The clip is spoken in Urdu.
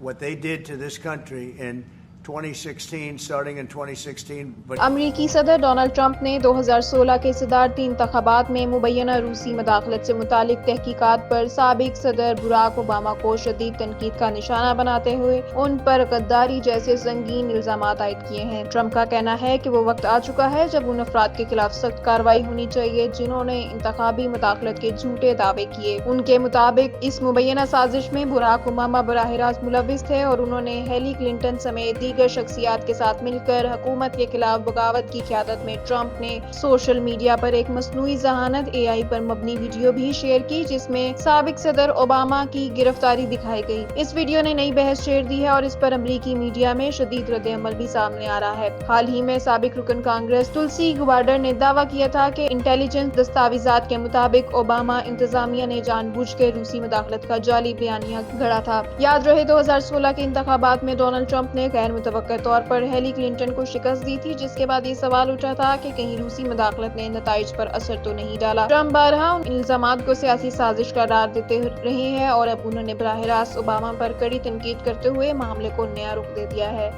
what they did to this country in 2016, starting in 2016. But امریکی صدر ڈونلڈ ٹرمپ نے 2016 کے صدارتی انتخابات میں مبینہ روسی مداخلت سے متعلق تحقیقات پر سابق صدر براک اوباما کو شدید تنقید کا نشانہ بناتے ہوئے ان پر غداری جیسے سنگین الزامات عائد کیے ہیں۔ ٹرمپ کا کہنا ہے کہ وہ وقت آ چکا ہے جب ان افراد کے خلاف سخت کارروائی ہونی چاہیے جنہوں نے انتخابی مداخلت کے جھوٹے دعوے کیے۔ ان کے مطابق اس مبینہ سازش میں براک اوباما براہ راست ملوث تھے اور انہوں نے ہیلی کلنٹن سمیت دیگر شخصیات کے ساتھ مل کر حکومت کے خلاف بغاوت کی قیادت میں۔ ٹرمپ نے سوشل میڈیا پر ایک مصنوعی ذہانت AI پر مبنی ویڈیو بھی شیئر کی جس میں سابق صدر اوباما کی گرفتاری دکھائی گئی۔ اس ویڈیو نے نئی بحث چھیڑ دی ہے اور اس پر امریکی میڈیا میں شدید رد عمل بھی سامنے آ رہا ہے۔ حال ہی میں سابق رکن کانگریس تلسی گبارڈر نے دعویٰ کیا تھا کہ انٹیلیجنس دستاویزات کے مطابق اوباما انتظامیہ نے جان بوجھ کے روسی مداخلت کا جعلی بیانیہ گھڑا تھا۔ یاد رہے 2016 کے انتخابات میں ڈونلڈ ٹرمپ نے غیر متوقع طور پر ہیلی کلنٹن کو شکست دی تھی جس کے بعد یہ سوال اٹھا تھا کہ کہیں روسی مداخلت نے نتائج پر اثر تو نہیں ڈالا۔ ٹرمپ بارہا ان الزامات کو سیاسی سازش قرار دیتے رہے ہیں اور اب انہوں نے براہ راست اوباما پر کڑی تنقید کرتے ہوئے معاملے کو نیا رخ دے دیا ہے۔